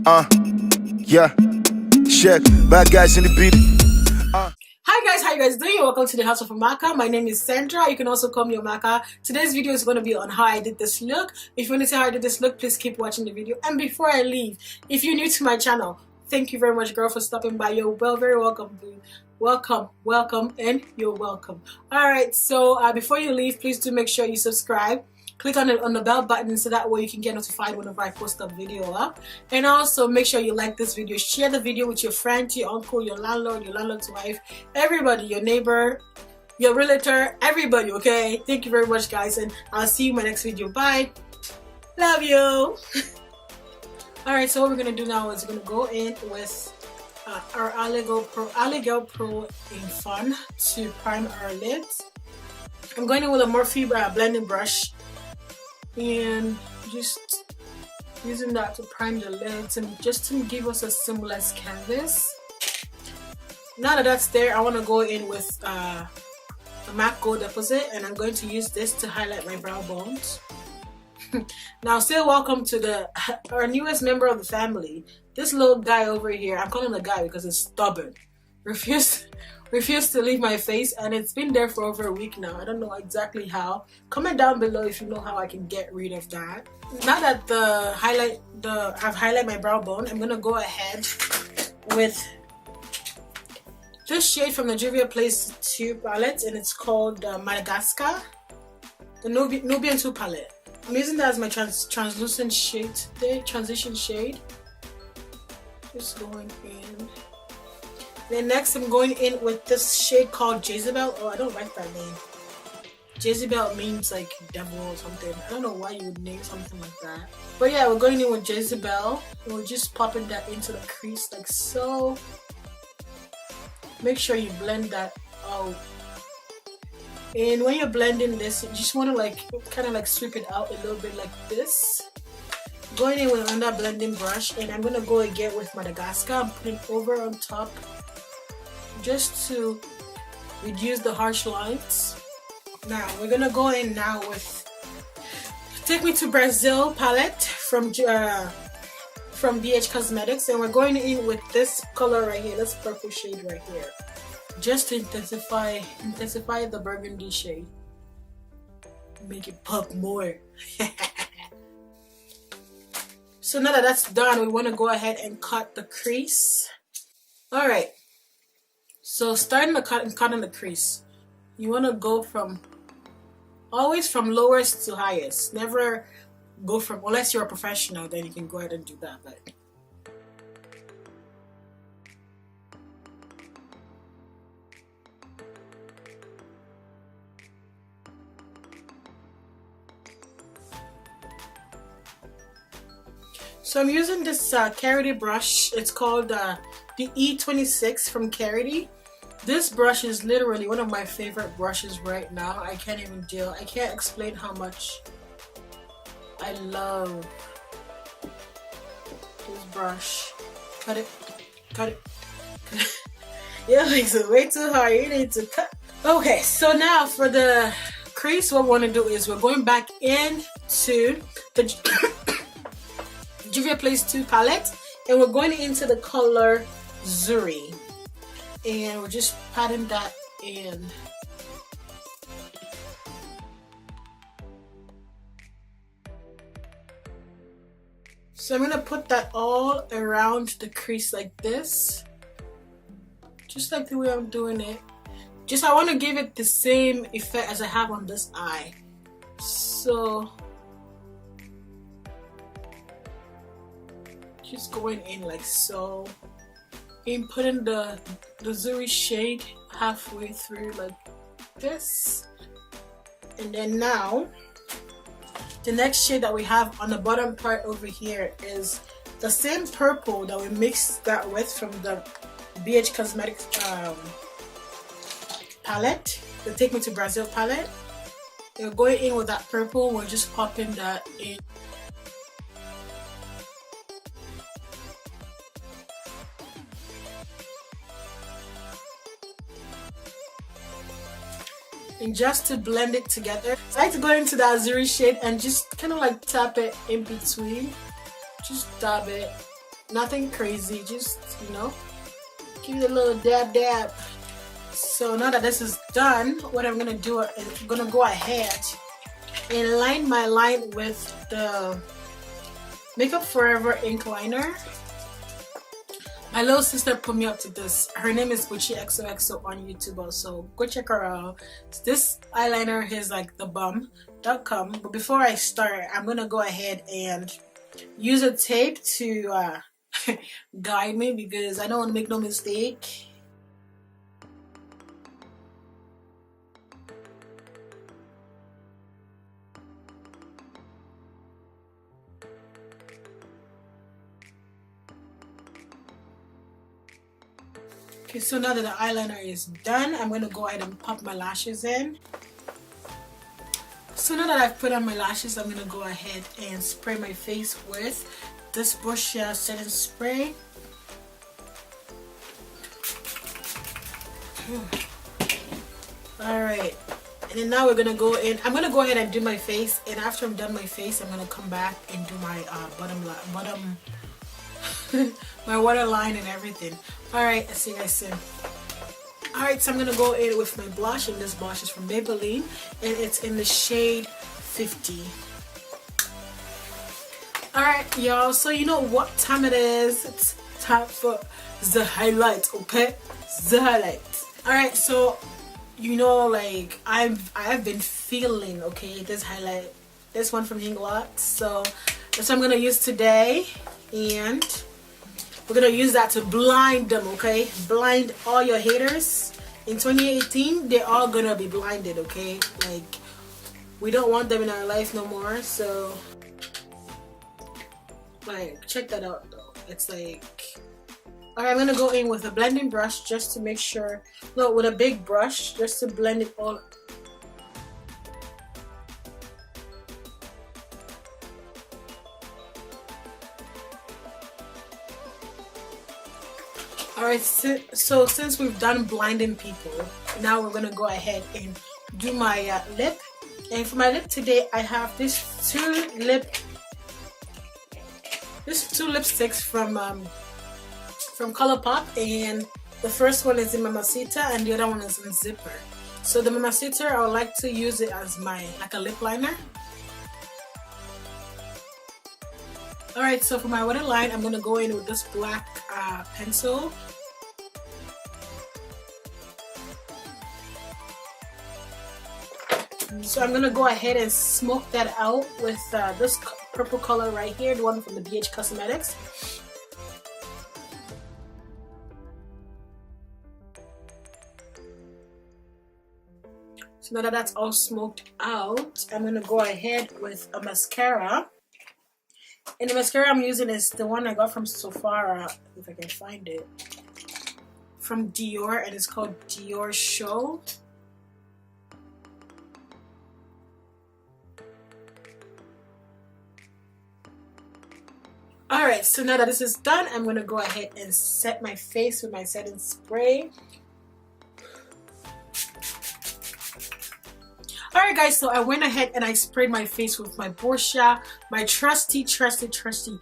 Yeah. Check. Bad guys in the beat. Hi guys, how you guys doing? Welcome to the house of Amaka. My name is Sandra. You can also call me Amaka. Today's video is going to be on how I did this look. If you want to see how I did this look, please keep watching the video. And before I leave, if you're new to my channel, thank you very much, girl, for stopping by. You're very welcome, boo. Welcome, and you're welcome. Alright, so before you leave, please do make sure you subscribe. Click on the bell button so that way you can get notified whenever I post a video up. And also make sure you like this video. Share the video with your friend, your uncle, your landlord's wife, everybody, your neighbor, your realtor, everybody, okay? Thank you very much, guys, and I'll see you in my next video. Bye. Love you. Alright, so what we're going to do now is we're going to go in with our Alley Pro in Fun to prime our lids. I'm going in with a Morphe blending brush and just using that to prime the lids and just to give us a seamless canvas. Now that that's there, I want to go in with a MAC Gold Deposit, and I'm going to use this to highlight my brow bones. Now, say welcome to our newest member of the family. This little guy over here, I'm calling him a guy because it's stubborn. Refused to leave my face, and it's been there for over a week now. I don't know exactly how. Comment down below if you know how I can get rid of that. Now that I've highlighted my brow bone, I'm gonna go ahead with this shade from the Juvia's Place 2 palette, and it's called Madagascar, the Nubian 2 palette. I'm using that as my translucent shade today, transition shade. Just going in. Then next I'm going in with this shade called Jezebel. Oh, I don't like that name. Jezebel means like devil or something. I don't know why you would name something like that. But yeah, we're going in with Jezebel. And we're just popping that into the crease like so. Make sure you blend that out. And when you're blending this, you just want to like kind of like sweep it out a little bit like this. Going in with another blending brush, and I'm going to go again with Madagascar. I'm putting over on top just to reduce the harsh lines. Now we're gonna go in now with Take Me to Brazil palette from BH Cosmetics, and we're going in with this color right here, this purple shade right here, just to intensify the burgundy shade, make it pop more. So now that that's done, we want to go ahead and cut the crease. All right. So starting the cutting the crease, you want to go always from lowest to highest. Never go from, unless you're a professional, then you can go ahead and do that. But so I'm using this Carity brush. It's called the E26 from Carity. This brush is literally one of my favorite brushes right now. I can't even deal. I can't explain how much I love this brush. Cut it. Yeah, it's way too hard. You need to cut. Okay, so now for the crease, what we want to do is we're going back into the Juvia's Place 2 palette, and we're going into the color Zuri. And we're just patting that in. So I'm gonna put that all around the crease like this, just like the way I'm doing it. Just I want to give it the same effect as I have on this eye. So just going in like so. In putting the Zuri shade halfway through like this, and then now the next shade that we have on the bottom part over here is the same purple that we mixed that with from the BH Cosmetics palette, the Take Me to Brazil palette. We're going in with that purple. We're just popping that in. And just to blend it together, so I like to go into that Zuri shade and just kind of like tap it in between. Just dab it Nothing crazy, just, you know, give it a little dab dab. So now that this is done, what I'm gonna do is I'm gonna go ahead and line my line with the Makeup Forever ink liner. My little sister put me up to this. Her name is Gucci XOXO on YouTube also. Go check her out. This eyeliner is like the bum.com. But before I start, I'm gonna go ahead and use a tape to guide me because I don't want to make no mistake. Okay, so now that the eyeliner is done, I'm going to go ahead and pop my lashes in. So now that I've put on my lashes, I'm going to go ahead and spray my face with this Burgundy setting spray. Alright, and then now we're going to go in. I'm going to go ahead and do my face, and after I'm done my face, I'm going to come back and do my bottom my waterline and everything. Alright, I see you guys soon. Alright, so I'm gonna go in with my blush, and this blush is from Maybelline and it's in the shade 50. Alright y'all, so you know what time it is. It's time for the highlight, okay? The highlight. Alright, so you know, like I've been feeling, okay, this highlight, this one from Inglot, so that's what I'm gonna use today, and we're gonna use that to blind them, okay? Blind all your haters. In 2018, they're all gonna be blinded, okay? Like, we don't want them in our life no more, so like, check that out though. It's like, alright, I'm gonna go in with a blending brush just to make sure, no, with a big brush just to blend it all. Alright, so since we've done blinding people, now we're gonna go ahead and do my lip. And for my lip today, I have these two lipsticks from ColourPop, and the first one is in Mamacita and the other one is in Zipper. So the Mamacita, I would like to use it as my like a lip liner. Alright, so for my waterline, I'm gonna go in with this black pencil. So I'm gonna go ahead and smoke that out with this purple color right here, the one from the BH Cosmetics. So now that that's all smoked out, I'm gonna go ahead with a mascara. And the mascara I'm using is the one I got from Sephora, if I can find it, from Dior, and it's called Dior Show. Alright, so now that this is done, I'm going to go ahead and set my face with my setting spray. Alright guys, so I went ahead and I sprayed my face with my Burgundy, my trusty. I don't know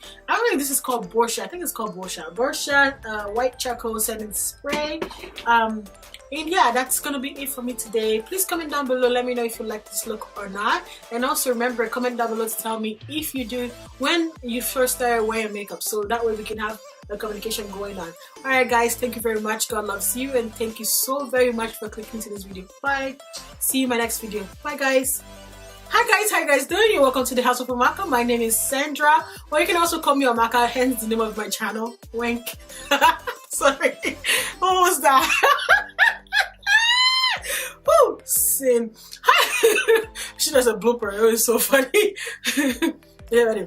if this is called Burgundy. I think it's called Burgundy white charcoal setting spray. And yeah, that's gonna be it for me today. Please comment down below, let me know if you like this look or not. And also remember, comment down below to tell me if you do, when you first started wearing makeup, so that way we can have a communication going on. Alright guys, thank you very much. God loves you, and thank you so very much for clicking to this video. Bye. See you in my next video. Bye guys. Hi guys, doing you? Welcome to the House of Amaka. My name is Sandra, or you can also call me Amaka, hence the name of my channel. Wink. Sorry. What was that? Woo! Sin. She does a blooper. It was so funny. Yeah,